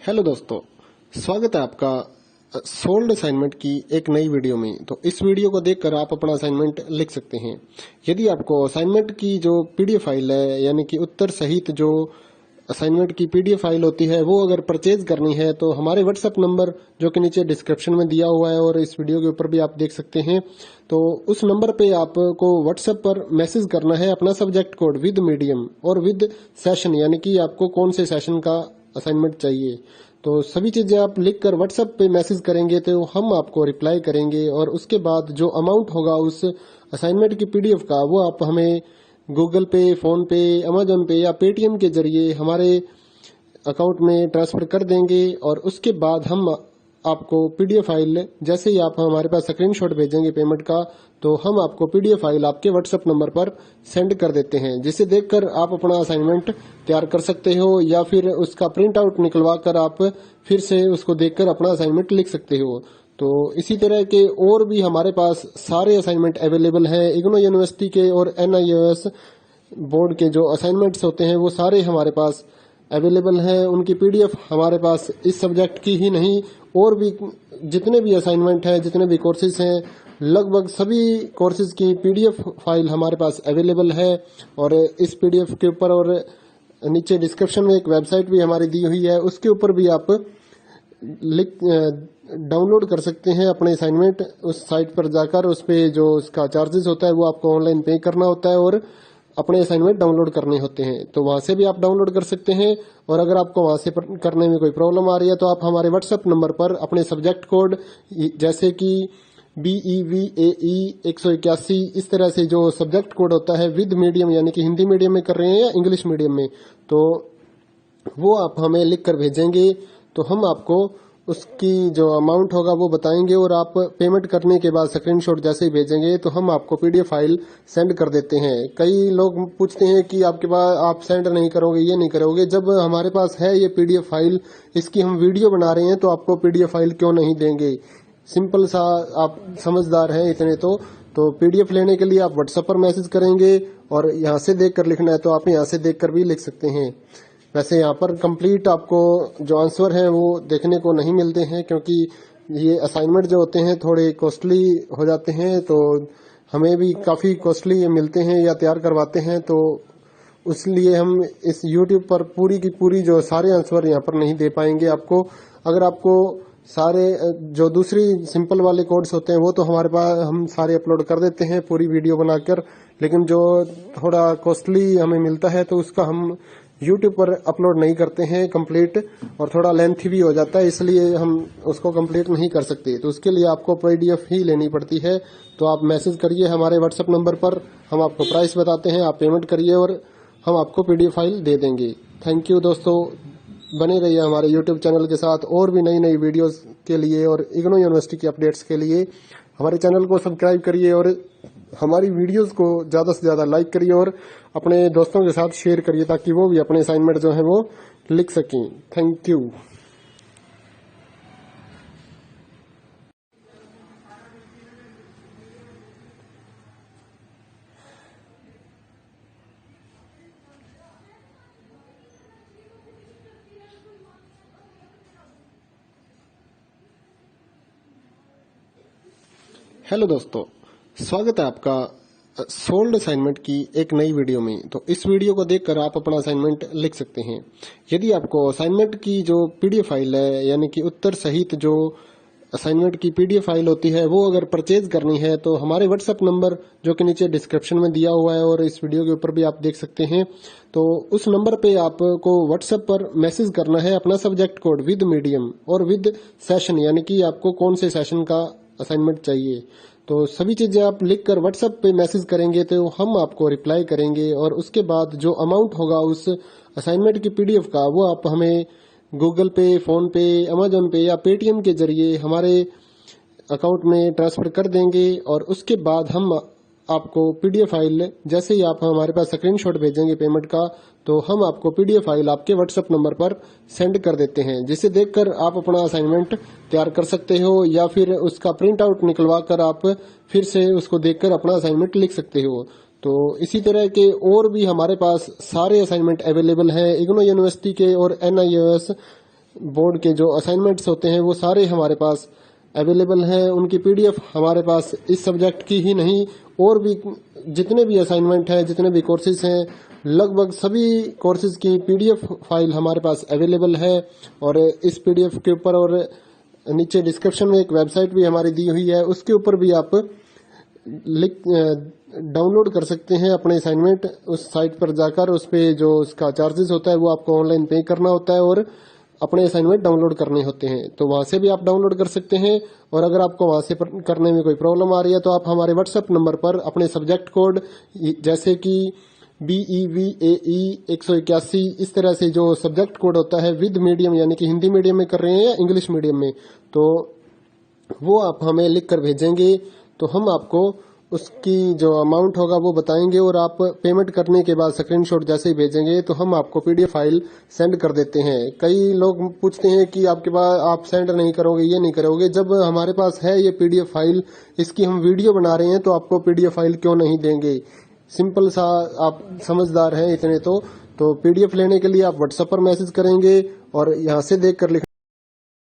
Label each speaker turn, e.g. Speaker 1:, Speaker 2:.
Speaker 1: Hello दोस्तों, स्वागत है आपका सोल्ड असाइनमेंट की एक नई वीडियो में। तो इस वीडियो को देखकर आप अपना असाइनमेंट लिख सकते हैं। यदि आपको असाइनमेंट की जो पीडीएफ फाइल है, यानी कि उत्तर सहित जो असाइनमेंट की पीडीएफ फाइल होती है, वो अगर परचेज करनी है तो हमारे व्हाट्सएप नंबर जो कि नीचे डिस्क्रिप्शन में दिया हुआ है और इस वीडियो के ऊपर भी आप देख सकते हैं, तो उस नंबर पे आपको व्हाट्सएप पर मैसेज करना है अपना सब्जेक्ट कोड विद मीडियम और विद सेशन, यानी कि आपको कौन से सेशन का असाइनमेंट चाहिए। तो सभी चीजें आप लिखकर व्हाट्सएप पे मैसेज करेंगे तो हम आपको रिप्लाई करेंगे और उसके बाद जो अमाउंट होगा उस असाइनमेंट की पीडीएफ का, वो आप हमें गूगल पे, फोन पे, अमेजोन पे या पेटीएम के जरिए हमारे अकाउंट में ट्रांसफर कर देंगे। और उसके बाद हम आपको पीडीएफ फाइल, जैसे ही आप हमारे पास स्क्रीनशॉट भेजेंगे पेमेंट का, तो हम आपको पीडीएफ फाइल आपके व्हाट्सएप नंबर पर सेंड कर देते हैं, जिसे देखकर आप अपना असाइनमेंट तैयार कर सकते हो या फिर उसका प्रिंट आउट निकलवा कर आप फिर से उसको देखकर अपना असाइनमेंट लिख सकते हो। तो इसी तरह के और भी हमारे पास सारे असाइनमेंट अवेलेबल हैं। इग्नो यूनिवर्सिटी के और NIOS बोर्ड के जो असाइनमेंट्स होते हैं वो सारे हमारे पास अवेलेबल हैं। उनकी पीडीएफ हमारे पास इस सब्जेक्ट की ही नहीं, और भी जितने भी असाइनमेंट हैं, जितने भी कोर्सेज हैं, लगभग सभी कोर्सेज की पीडीएफ फाइल हमारे पास अवेलेबल है। और इस पीडीएफ के ऊपर और नीचे डिस्क्रिप्शन में एक वेबसाइट भी हमारी दी हुई है, उसके ऊपर भी आप डाउनलोड कर सकते हैं अपने असाइनमेंट। उस साइट पर जाकर उस पे जो उसका चार्जेस होता है वो आपको ऑनलाइन पे करना होता है और अपने असाइनमेंट डाउनलोड करने होते हैं। तो वहां से भी आप डाउनलोड कर सकते हैं। और अगर आपको वहां से करने में कोई प्रॉब्लम आ रही है तो आप हमारे व्हाट्सएप नंबर पर अपने सब्जेक्ट कोड, जैसे कि BEVAE 181, इस तरह से जो सब्जेक्ट कोड होता है विद मीडियम, यानी कि हिंदी मीडियम में कर रहे हैं या इंग्लिश मीडियम में, तो वो आप हमें लिख कर भेजेंगे तो हम आपको उसकी जो अमाउंट होगा वो बताएंगे। और आप पेमेंट करने के बाद स्क्रीनशॉट जैसे ही भेजेंगे तो हम आपको पीडीएफ फाइल सेंड कर देते हैं। कई लोग पूछते हैं कि आपके पास आप सेंड नहीं करोगे, ये नहीं करोगे। जब हमारे पास है ये पीडीएफ फाइल, इसकी हम वीडियो बना रहे हैं, तो आपको पीडीएफ फाइल क्यों नहीं देंगे। सिंपल सा, आप समझदार हैं इतने तो पीडीएफ लेने के लिए आप व्हाट्सएप पर मैसेज करेंगे और यहाँ से देख कर लिखना है तो आप यहाँ से देख कर भी लिख सकते हैं। वैसे यहाँ पर कंप्लीट आपको जो आंसर है वो देखने को नहीं मिलते हैं, क्योंकि ये असाइनमेंट जो होते हैं थोड़े कॉस्टली हो जाते हैं, तो हमें भी काफी कॉस्टली मिलते हैं या तैयार करवाते हैं। तो इसलिए हम इस YouTube पर पूरी की पूरी जो सारे आंसर यहाँ पर नहीं दे पाएंगे आपको। अगर आपको सारे जो दूसरी सिंपल वाले कोड्स होते हैं वो तो हमारे पास हम सारे अपलोड कर देते हैं पूरी वीडियो बनाकर, लेकिन जो थोड़ा कॉस्टली हमें मिलता है तो उसका हम YouTube पर अपलोड नहीं करते हैं कंप्लीट, और थोड़ा लेंथी भी हो जाता है, इसलिए हम उसको कंप्लीट नहीं कर सकते। तो उसके लिए आपको पीडीएफ ही लेनी पड़ती है। तो आप मैसेज करिए हमारे व्हाट्सएप नंबर पर, हम आपको प्राइस बताते हैं, आप पेमेंट करिए और हम आपको पीडीएफ फाइल दे देंगे। थैंक यू दोस्तों, बने रहिए हमारे YouTube चैनल के साथ और भी नई नई वीडियोस के लिए और इग्नो यूनिवर्सिटी की अपडेट्स के लिए हमारे चैनल को सब्सक्राइब करिए और हमारी वीडियोस को ज्यादा से ज्यादा लाइक करिए और अपने दोस्तों के साथ शेयर करिए, ताकि वो भी अपने असाइनमेंट जो है वो लिख सकें। Thank you. हेलो दोस्तों, स्वागत है आपका सोल्ड असाइनमेंट की एक नई वीडियो में। तो इस वीडियो को देखकर आप अपना असाइनमेंट लिख सकते हैं। यदि आपको असाइनमेंट की जो पीडीएफ फाइल है, यानी कि उत्तर सहित जो असाइनमेंट की पीडीएफ फाइल होती है, वो अगर परचेज करनी है तो हमारे व्हाट्सएप नंबर जो कि नीचे डिस्क्रिप्शन में दिया हुआ है और इस वीडियो के ऊपर भी आप देख सकते हैं, तो उस नंबर पे आपको व्हाट्सएप पर मैसेज करना है अपना सब्जेक्ट कोड विद मीडियम और विद सेशन, यानी कि आपको कौन से सेशन का असाइनमेंट चाहिए। तो सभी चीजें आप लिखकर व्हाट्सएप पे मैसेज करेंगे तो हम आपको रिप्लाई करेंगे और उसके बाद जो अमाउंट होगा उस असाइनमेंट की पीडीएफ का, वो आप हमें गूगल पे, फोन पे, अमेजोन पे या पेटीएम के जरिए हमारे अकाउंट में ट्रांसफर कर देंगे। और उसके बाद हम आपको पीडीएफ फाइल, जैसे ही आप हमारे पास स्क्रीनशॉट भेजेंगे पेमेंट का, तो हम आपको पीडीएफ फाइल आपके व्हाट्सएप नंबर पर सेंड कर देते हैं, जिसे देखकर आप अपना असाइनमेंट तैयार कर सकते हो या फिर उसका प्रिंट आउट निकलवा कर आप फिर से उसको देखकर अपना असाइनमेंट लिख सकते हो। तो इसी तरह के और भी हमारे पास सारे असाइनमेंट अवेलेबल हैं। इग्नो यूनिवर्सिटी के और NIOS बोर्ड के जो असाइनमेंट्स होते हैं वो सारे हमारे पास अवेलेबल हैं। उनकी पीडीएफ हमारे पास इस सब्जेक्ट की ही नहीं, और भी जितने भी असाइनमेंट हैं, जितने भी कोर्सेज हैं, लगभग सभी कोर्सेज की पीडीएफ फाइल हमारे पास अवेलेबल है। और इस पीडीएफ के ऊपर और नीचे डिस्क्रिप्शन में एक वेबसाइट भी हमारी दी हुई है, उसके ऊपर भी आप डाउनलोड कर सकते हैं अपने असाइनमेंट। उस साइट पर जाकर उस पे जो उसका चार्जेस होता है वो आपको ऑनलाइन पे करना होता है और अपने असाइनमेंट डाउनलोड करने होते हैं। तो वहां से भी आप डाउनलोड कर सकते हैं। और अगर आपको वहां से करने में कोई प्रॉब्लम आ रही है तो आप हमारे व्हाट्सएप नंबर पर अपने सब्जेक्ट कोड, जैसे कि BEVAE 181, इस तरह से जो सब्जेक्ट कोड होता है विद मीडियम, यानी कि हिंदी मीडियम में कर रहे हैं या इंग्लिश मीडियम में, तो वो आप हमें लिख कर भेजेंगे तो हम आपको उसकी जो अमाउंट होगा वो बताएंगे। और आप पेमेंट करने के बाद स्क्रीनशॉट जैसे ही भेजेंगे तो हम आपको पीडीएफ फाइल सेंड कर देते हैं। कई लोग पूछते हैं कि आपके पास आप सेंड नहीं करोगे, ये नहीं करोगे। जब हमारे पास है ये पीडीएफ फाइल, इसकी हम वीडियो बना रहे हैं, तो आपको पीडीएफ फाइल क्यों नहीं देंगे। सिंपल सा, आप समझदार हैं इतने तो पीडीएफ लेने के लिए आप व्हाट्सएप पर मैसेज करेंगे और यहाँ से देख कर